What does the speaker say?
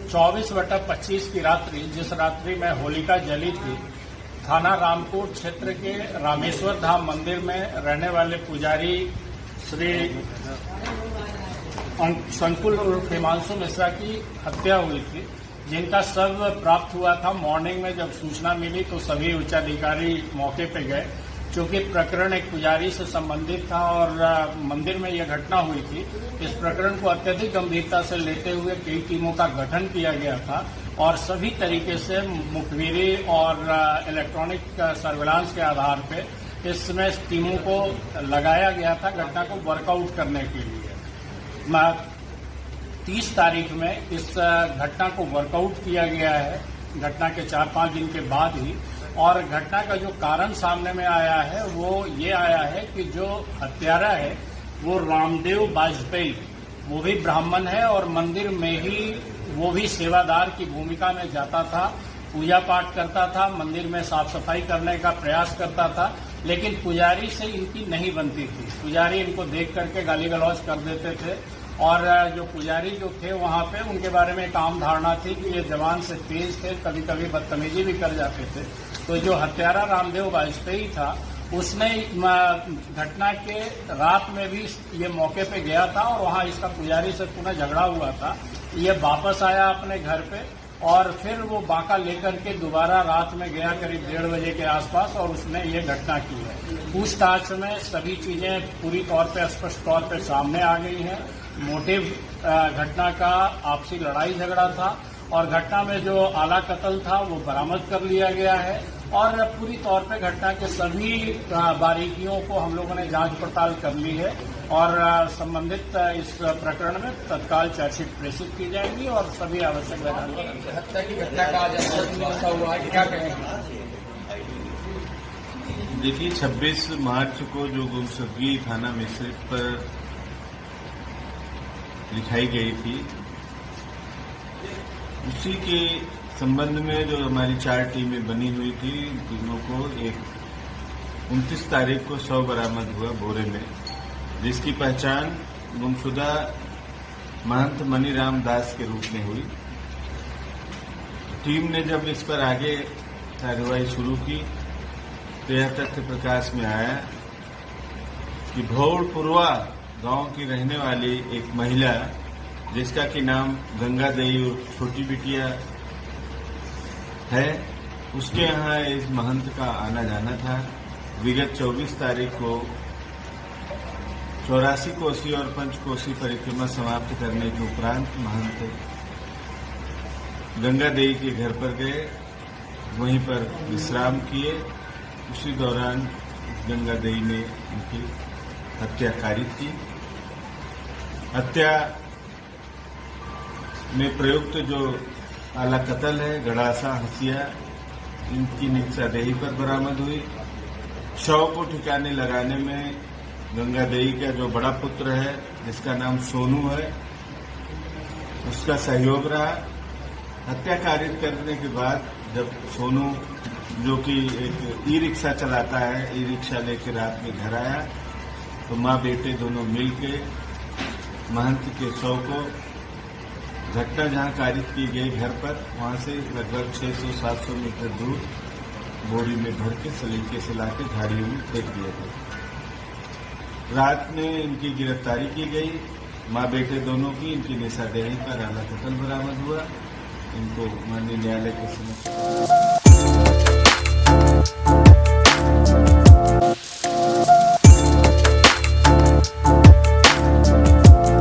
24/25 की रात्रि, जिस रात्रि में होलिका जली थी, थाना रामकोट क्षेत्र के रामेश्वर धाम मंदिर में रहने वाले पुजारी श्री संकुल उर्फ हिमांशु मिश्रा की हत्या हुई थी, जिनका शव प्राप्त हुआ था। मॉर्निंग में जब सूचना मिली तो सभी उच्चाधिकारी मौके पर गए। चूंकि प्रकरण एक पुजारी से संबंधित था और मंदिर में यह घटना हुई थी, इस प्रकरण को अत्यधिक गंभीरता से लेते हुए कई टीमों का गठन किया गया था और सभी तरीके से मुखबिरी और इलेक्ट्रॉनिक सर्विलांस के आधार पर इसमें टीमों को लगाया गया था घटना को वर्कआउट करने के लिए। 30 तारीख में इस घटना को वर्कआउट किया गया है, घटना के 4-5 दिन के बाद ही। और घटना का जो कारण सामने में आया है वो ये आया है कि जो हत्यारा है वो रामदेव वाजपेयी, वो भी ब्राह्मण है और मंदिर में ही वो भी सेवादार की भूमिका में जाता था, पूजा पाठ करता था, मंदिर में साफ सफाई करने का प्रयास करता था, लेकिन पुजारी से इनकी नहीं बनती थी। पुजारी इनको देख करके गाली गलौज कर देते थे और जो पुजारी जो थे वहां पे उनके बारे में एक आम धारणा थी कि ये जवान से तेज थे, कभी कभी बदतमीजी भी कर जाते थे। तो जो हत्यारा रामदेव वाजपेयी था उसने घटना के रात में भी ये मौके पे गया था और वहां इसका पुजारी से पुनः झगड़ा हुआ था। ये वापस आया अपने घर पे और फिर वो बांका लेकर के दोबारा रात में गया करीब 1:30 बजे के आसपास और उसने ये घटना की है। पूछताछ में सभी चीजें पूरी तौर पे स्पष्ट तौर पे सामने आ गई हैं। मोटिव घटना का आपसी लड़ाई झगड़ा था और घटना में जो आला कत्ल था वो बरामद कर लिया गया है और पूरी तौर पे घटना के सभी बारीकियों को हम लोगों ने जांच पड़ताल कर ली है और संबंधित इस प्रकरण में तत्काल चार्जशीट प्रेषित की जाएगी और सभी आवश्यक हत्या की घटना का आज हुआ है, क्या कहेंगे? देखिए, 26 मार्च को जो गुमशुदगी थाना मिश्रित पर लिखाई गई थी, उसी के संबंध में जो हमारी 4 टीमें बनी हुई थी, टीमों को 29 तारीख को शव बरामद हुआ बोरे में, जिसकी पहचान गुमशुदा महंत मनीराम दास के रूप में हुई। टीम ने जब इस पर आगे कार्रवाई शुरू की तो यह तथ्य प्रकाश में आया कि भौड़पुरवा गांव की रहने वाली एक महिला, जिसका कि नाम गंगा देई और छोटी बिटिया है, उसके यहाँ इस महंत का आना जाना था। विगत 24 तारीख को 84 कोसी और पंचकोसी परिक्रमा समाप्त करने के उपरांत महंत गंगा देई के घर पर गए, वहीं पर विश्राम किए। उसी दौरान गंगा देई ने उनकी हत्या कारित की। हत्या में प्रयुक्त जो आला कत्ल है, गड़ासा, हंसिया, इनकी निशानदेही पर बरामद हुई। शव को ठिकाने लगाने में गंगा देई का जो बड़ा पुत्र है, जिसका नाम सोनू है, उसका सहयोग रहा। हत्या कारित करने के बाद जब सोनू, जो कि एक ई-रिक्शा चलाता है, ई-रिक्शा लेकर रात में घर आया तो माँ बेटे दोनों मिलके महंत के शव को घटना जहां कारित की गई घर पर, वहां से लगभग 600-700 मीटर दूर बोरी में भर के सलीके से लाकर झाड़ियों में फेंक दिया गया। रात में इनकी गिरफ्तारी की गई, माँ बेटे दोनों की। इनकी निशानदेही पर आला कत्ल बरामद हुआ। इनको माननीय न्यायालय के समक्ष